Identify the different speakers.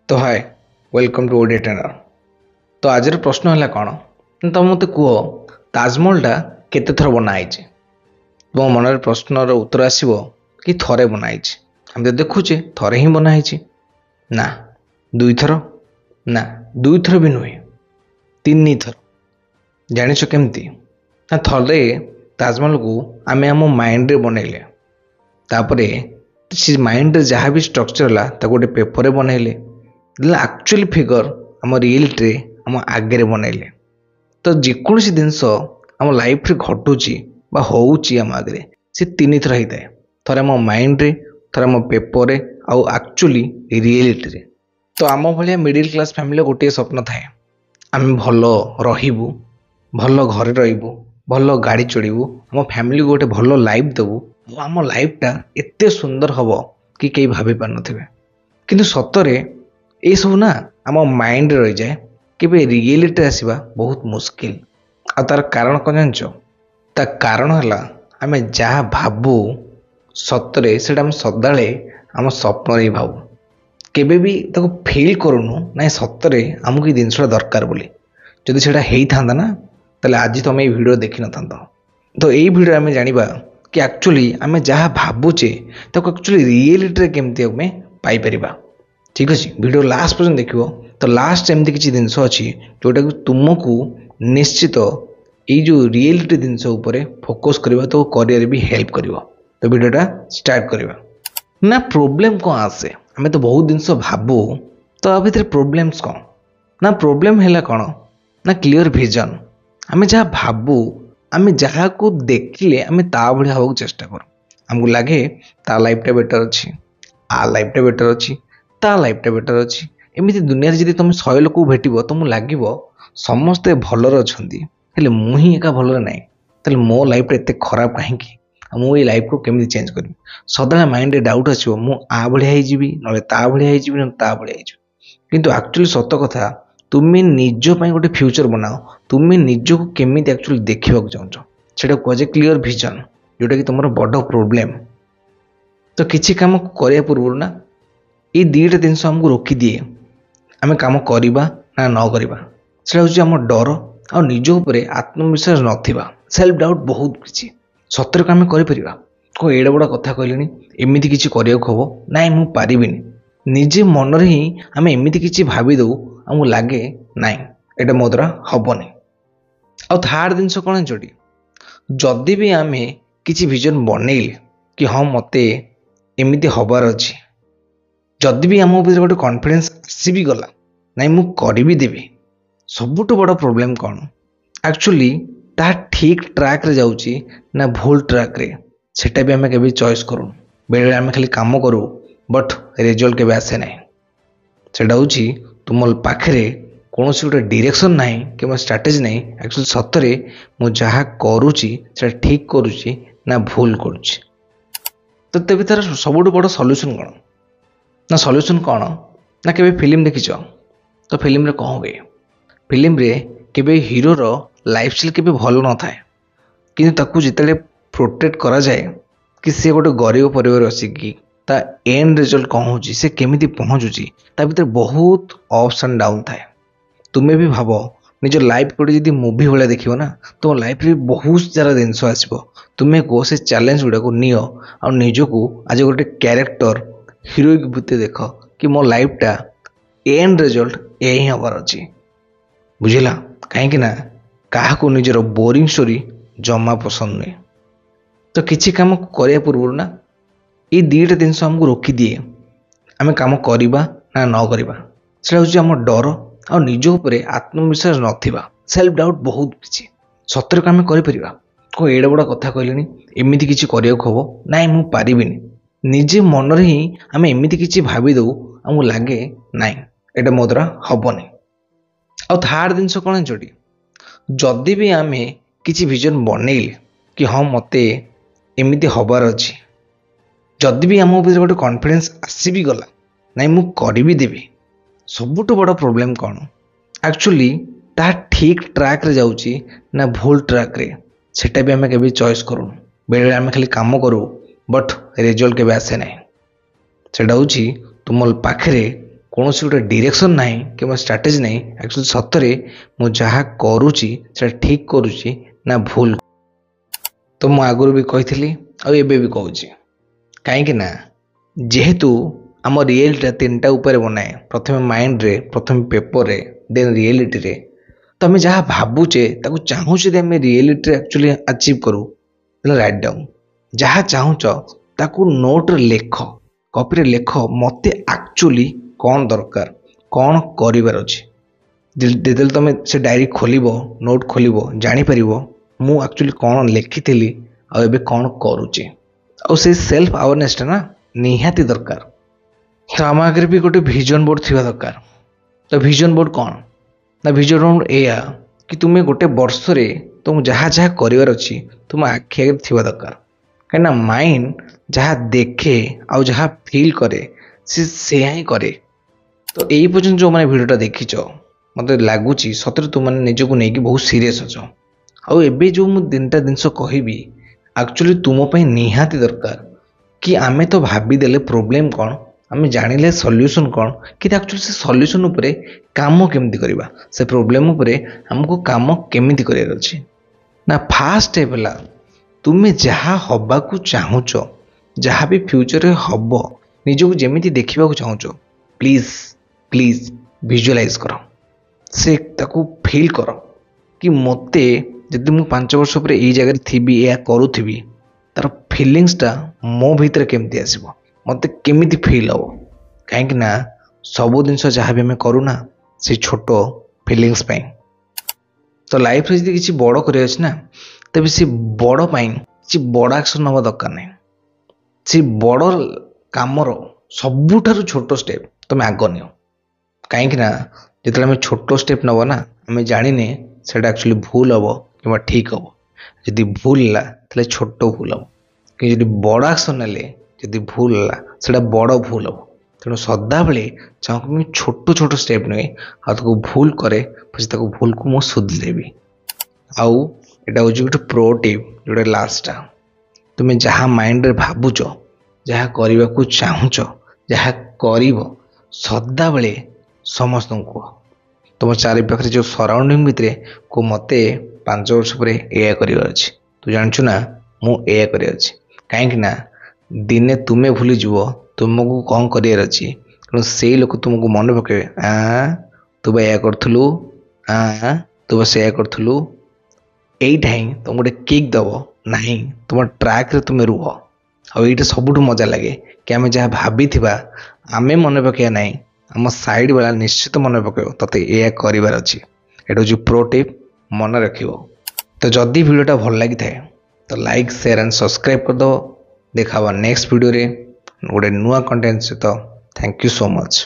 Speaker 1: तो hi welcome to Odia trainer. तो आज प्रश्न है कौन तो मत कह ताजमहलटा केते थर बनाई मो मन प्रश्नर उत्तर आसो कि थरे बनाई। हम तो देखुचे थरे ही बनाई ना दुई थर ना दुई थर भी नुहे तीन थर। जानिछ केमती ना थरे ताजमहल को आम आम माइंड रे बनइले तापरे से माइंड रे जहाँ भी स्ट्रक्चर है गोटे पेपर रे बनइले एक्चुअली फिगर आम रियलिटी आम आगे बनइले। तो जेकोसी जिनस आम लाइफ रे घटुची बा होउची आम आगे से तीन थर होता है। थरे आम माइंड रे थरे आम पेपर रे आउ एक्चुअली रियलिटी रे। तो आम भाया मिडिल क्लास फैमिली गोटे स्वप्न थाए आम भल रहीबू भल घरे रहीबू भल गाड़ी चढ़ू आम फैमिली गोटे भल लाइफ देबू आम लाइफटा एते सुंदर हम कि कई भाभी पार नथिबे। किंतु सतरे ये सब ना आम माइंड रही जाए केबे रियलिटी आसवा बहुत मुश्किल। आ तार कारण कौन जानच ता कारण है आम जहाँ भावु सतरे से सदाले आम स्वप्न ही भावु केबे भी ताको फील करूनु ना सतरे आमको ये जिनसा दरकार बोली। जदि सेटा होता ना ताले आज तुम ये वीडियो देखी न था। तो यही वीडियो आम जानिबा कि एक्चुअली आम जहाँ भावुचे ताको एक्चुअली रियलिटी केमती आम पाई परिबा। ठीक अच्छे वीडियो लास्ट पर्यटन देखो तो लास्ट एमती किसी जिनस अच्छी जोटा कि तुमको निश्चित ये जो रियलिटी जिनस फोकस करवा तो करियर भी हेल्प कर। तो वीडियोटा स्टार्ट करवा ना प्रोब्लेम कौन आसे आम तो बहुत जिनस भावु तो आ भर प्रोब्लेम्स कौन ना प्रोब्लेम है कौन ना क्लीयर विजन। आम जहाँ भावु आम जहाँ को देखिले आम ता भाया हवा चेष्टा करूँ आमको लगे ता लाइफटा बेटर अच्छी आ लाइफटा बेटर अच्छी ता लाइफटा बेटर अच्छी। एमती दुनिया जब तुम 100 लोक भेट तुमको लगे समस्ते भलर अच्छा मु ही एका भलर ना तो मो लाइफ एत खराब कहीं मुझे लाइफ को केमी चेंज करी सदा माइंड रे डाउट आसो मु आ भाया ना ता भाया ना ता भाया किंतु एक्चुअली सत कथा तुम्हें निज गोटे फ्यूचर बनाओ तुम्हें निज को केमी एक्चुअली देखा चाहो से कहुए क्लीयर विजन जोटा कि तुम बड़ प्रोब्लेम। तो किसी कम करने पूर्व ना ये दुईटा जिनस आमको रोकी दिए आम कम करवा ना न करवा से हूँ आम डर आ निज उपर आत्मविश्वास ना सेल्फ डाउट बहुत किसी सतर को आम कर कौ एड़ा बड़ा कथा कहले एमती किसी हम ना मुझे पारि निजे मन ही आम एमती किसी भावी दऊ आमको लगे ना यहाँ मो द्वारा हेनी। आ थार्ड जिनस कौन जोटी जदि भी आम किसी विजन बनइले कि हाँ मत एमती हबार अच्छी जदि भी आम भर गोटे कॉन्फिडेंस आसी भी गला ना मु करी देवी सबुठ बड़ प्रोब्लेम कौन एक्चुअली ता ठीक ट्रैक रे जाऊँगी ना भूल ट्रैक रे सेटा भी आम के चॉइस करूँ बेले आम खाली काम करूँ बट रिजल्ट के आसे ना सेटा हूँ तुम पाखे कौन गोटे डायरेक्शन ना कि स्ट्राटेजी ना एक्चुअली सतरे मु जहाँ करुच्ची ठीक करुच्ची ना भूल करुच्ची। तो तेज तार सबुठ बड़ सल्यूशन कौन ना सल्यूशन कौन ना के फिल्म देखिच तो फिल्म रे कौन हुए फिल्म रे केबे हीरोर लाइफ स्टाइल केबे भल न थाए किंतु ताकू जिते प्रोटेक्ट करा जाए कि सी गोटे गरीब परिवार आसिकी ता एंड रिजल्ट कौन हो से केमिति पहुँचुची ता भीतर बहुत अप्स एंड डाउन थाए। तुम्हें भी भाव निज लाइफ गोटे जब मुवी भाया देखो ना तुम लाइफ रे बहुत सारा जिनस आसो तुम्हें को से चैलेंज गुड़ा को नियो आ निजको आज गोटे क्यारेक्टर हिरोइक भूत देख कि मो लाइफटा एंड रिजल्ट यही हबार अच्छी बुझला कहीं ना क्या निजर बोरिंग स्टोरी जमा पसंद नुहे। तो किसी कम करने पूर्व ना ये दुईटा जिनस आमको रोकी दिए आम कम करवा ना न करवा से हूँ आम डर आ निज उपर आत्मविश्वास ना सेल्फ डाउट बहुत किसी सतर को आम कर कौ एड़ा बड़ा कथा कहले एमती किसी हम ना मुझे पारि निजे मन ही आम एमती किसी भावी दऊ आमको लगे ना यहाँ मो द्वारा हेनी। आ थार्ड जिनस कौन जोटी जदि भी आम किसी विजन बनइले कि हाँ मत एमती हबार अच्छी जदि भी आम भर गोटे कॉन्फिडेंस आसी भी गला ना मुझे करी देवी सबुठ बड़ प्रोब्लेम कौन एक्चुअली ता ठीक ट्रैक रे जाऊँगी ना भूल ट्रैक रे सेटा भी आम के चॉइस करूँ बेले आम खाली काम करूँ बट रिजल्ट के आसे ना सेटा हूँ तुम पाखे କୌଣସି ଗୋଟେ ଡିରେକ୍ସନ୍ ନାହିଁ କିମ୍ବା ଷ୍ଟ୍ରାଟେଜି ନାହିଁ। ଆକ୍ଚୁଆଲି ସତରେ ମୁଁ ଯାହା କରୁଛି ସେଟା ଠିକ୍ କରୁଛି ନା ଭୁଲ। ତ ମୁଁ ଆଗରୁ ବି କହିଥିଲି ଆଉ ଏବେ ବି କହୁଛି, କାହିଁକି ନା ଯେହେତୁ ଆମ ରିଏଲିଟିଟା ତିନିଟା ଉପରେ ବନାଏ, ପ୍ରଥମେ ମାଇଣ୍ଡରେ, ପ୍ରଥମେ ପେପରରେ, ଦେନ୍ ରିଏଲିଟିରେ। ତ ଆମେ ଯାହା ଭାବୁଛେ ତାକୁ ଚାହୁଁଛେ ଯଦି ଆମେ ରିଏଲିଟିରେ ଆକ୍ଚୁଆଲି ଆଚିଭ୍ କରୁ, ତାହେଲେ ରାଇଟ୍ ଡାଉନ୍। ଯାହା ଚାହୁଁଛ ତାକୁ ନୋଟ୍ରେ ଲେଖ, କପିରେ ଲେଖ, ମୋତେ ଆକ୍ଚୁଆଲି କ'ଣ ଦରକାର, କ'ଣ କରିବାର ଅଛି। ଯେତେବେଳେ ତୁମେ ସେ ଡାଏରୀ ଖୋଲିବ, ନୋଟ୍ ଖୋଲିବ, ଜାଣିପାରିବ ମୁଁ ଆକ୍ଚୁଆଲି କ'ଣ ଲେଖିଥିଲି ଆଉ ଏବେ କ'ଣ କରୁଛି। ଆଉ ସେଇ ସେଲ୍ଫ ଆୱାରନେସ୍ଟା ନା ନିହାତି ଦରକାର। ତ ଆମ ଆଗରେ ବି ଗୋଟେ ଭିଜନ୍ ବୋର୍ଡ଼ ଥିବା ଦରକାର। ତ ଭିଜନ୍ ବୋର୍ଡ଼ କ'ଣ ନା, ଭିଜନ୍ ବୋର୍ଡ଼ ଏଇଆ କି ତୁମେ ଗୋଟେ ବର୍ଷରେ ତୁମକୁ ଯାହା ଯାହା କରିବାର ଅଛି ତୁମ ଆଖି ଆଗରେ ଥିବା ଦରକାର। କାହିଁକିନା ମାଇଣ୍ଡ ଯାହା ଦେଖେ ଆଉ ଯାହା ଫିଲ୍ କରେ ସେ ସେୟା ହିଁ କରେ। ତ ଏଇ ପର୍ଯ୍ୟନ୍ତ ଯେଉଁମାନେ ଭିଡ଼ିଓଟା ଦେଖିଛ, ମୋତେ ଲାଗୁଛି ସତରେ ତୁମମାନେ ନିଜକୁ ନେଇକି ବହୁତ ସିରିୟସ୍ ଅଛ। ଆଉ ଏବେ ଯେଉଁ ମୁଁ ତିନିଟା ଜିନିଷ କହିବି ଆକ୍ଚୁଆଲି ତୁମ ପାଇଁ ନିହାତି ଦରକାର। କି ଆମେ ତ ଭାବିଦେଲେ ପ୍ରୋବ୍ଲେମ୍ କ'ଣ, ଆମେ ଜାଣିଲେ ସଲ୍ୟୁସନ୍ କ'ଣ, କିନ୍ତୁ ଆକ୍ଚୁଆଲି ସେ ସଲ୍ୟୁସନ୍ ଉପରେ କାମ କେମିତି କରିବା, ସେ ପ୍ରୋବ୍ଲେମ୍ ଉପରେ ଆମକୁ କାମ କେମିତି କରିବାର ଅଛି। ନା ଫାର୍ଷ୍ଟ ଷ୍ଟେପ୍ ହେଲା ତୁମେ ଯାହା ହେବାକୁ ଚାହୁଁଛ, ଯାହା ବି ଫ୍ୟୁଚରରେ ହେବ, ନିଜକୁ ଯେମିତି ଦେଖିବାକୁ ଚାହୁଁଛ, ପ୍ଲିଜ୍ ପ୍ଲିଜ୍ ଭିଜୁଆଲାଇଜ୍ କର। ସେ ତାକୁ ଫିଲ୍ କର କି ମୋତେ ଯଦି ମୁଁ 5 ବର୍ଷ ପରେ ଏଇ ଜାଗାରେ ଥିବି, ଏହା କରୁଥିବି, ତାର ଫିଲିଙ୍ଗସଟା ମୋ ଭିତରେ କେମିତି ଆସିବ, ମୋତେ କେମିତି ଫିଲ୍ ହେବ। କାହିଁକି ନା ସବୁ ଜିନିଷ ଯାହା ବି ଆମେ କରୁନା ସେ ଛୋଟ ଫିଲିଙ୍ଗସ୍ ପାଇଁ। ତ ଲାଇଫରେ ଯଦି କିଛି ବଡ଼ କରିବାର ଅଛି ନା, ତେବେ ସେ ବଡ଼ ପାଇଁ କିଛି ବଡ଼ ଆକ୍ସନ୍ ନେବା ଦରକାର ନାହିଁ। ସେ ବଡ଼ କାମର ସବୁଠାରୁ ଛୋଟ ଷ୍ଟେପ୍ ତୁମେ ଆଗ ନିଅ। କାହିଁକି ନା ଯେତେବେଳେ ଆମେ ଛୋଟ ଷ୍ଟେପ୍ ନେବ ନା, ଆମେ ଜାଣିନେ ସେଇଟା ଆକ୍ଚୁଆଲି ଭୁଲ ହେବ କିମ୍ବା ଠିକ୍ ହେବ। ଯଦି ଭୁଲ ହେଲା ତାହେଲେ ଛୋଟ ଭୁଲ ହେବ, କିନ୍ତୁ ଯଦି ବଡ଼ ଆକ୍ସନ୍ ନେଲେ ଯଦି ଭୁଲ ହେଲା ସେଇଟା ବଡ଼ ଭୁଲ ହେବ। ତେଣୁ ସଦାବେଳେ ଚାହୁଁ ମୁଁ ଛୋଟ ଛୋଟ ଷ୍ଟେପ୍ ନିଏ ଆଉ ତାକୁ ଭୁଲ କରେ, ପଛେ ତାକୁ ଭୁଲକୁ ମୁଁ ସୁଧିଦେବି। ଆଉ ଏଇଟା ହେଉଛି ଗୋଟେ ପ୍ରୋ ଟିପ୍, ଯେଉଁଟା ଲାଷ୍ଟଟା। ତୁମେ ଯାହା ମାଇଣ୍ଡରେ ଭାବୁଛ, ଯାହା କରିବାକୁ ଚାହୁଁଛ, ଯାହା କରିବ, ସଦାବେଳେ ସମସ୍ତଙ୍କୁ କୁହ। ତୁମ ଚାରିପାଖରେ ଯେଉଁ ସରାଉଣ୍ଡିଂ ଭିତରେ କୁହ ମୋତେ 5 ବର୍ଷ ପରେ ଏଇଆ କରିବାର ଅଛି, ତୁ ଜାଣିଛୁ ନା ମୁଁ ଏଇଆ କରିବାର ଅଛି। କାହିଁକି ନା ଦିନେ ତୁମେ ଭୁଲିଯିବ ତୁମକୁ କ'ଣ କରିବାର ଅଛି। ତେଣୁ ସେଇ ଲୋକ ତୁମକୁ ମନେ ପକାଇବେ, ତୁ ବା ଏଇଆ କରୁଥିଲୁ, ତୁ ବା ସେଇଆ କରୁଥିଲୁ। ଏଇଟା ହିଁ ତୁମକୁ ଗୋଟେ କିକ୍ ଦେବ, ନାହିଁ ତୁମ ଟ୍ରାକ୍ରେ ତୁମେ ରୁହ। ଆଉ ଏଇଟା ସବୁଠୁ ମଜା ଲାଗେ କି ଆମେ ଯାହା ଭାବିଥିବା ଆମେ ମନେ ପକାଇବା ନାହିଁ, ଆମ ସାଇଡ଼୍ ବାଲା ନିଶ୍ଚିତ ମନେ ପକାଇବ ତତେ ଏଇଆ କରିବାର ଅଛି। ଏଇଟା ହେଉଛି ପ୍ରୋ ଟିପ୍, ମନେ ରଖିବ। ତ ଯଦି ଭିଡ଼ିଓଟା ଭଲ ଲାଗିଥାଏ ତ ଲାଇକ୍, ସେୟାର ଆଣ୍ଡ ସବସ୍କ୍ରାଇବ୍ କରିଦେବ। ଦେଖା ହେବା ନେକ୍ସଟ ଭିଡ଼ିଓରେ ଗୋଟେ ନୂଆ କଣ୍ଟେଣ୍ଟ ସହିତ। Thank you so much.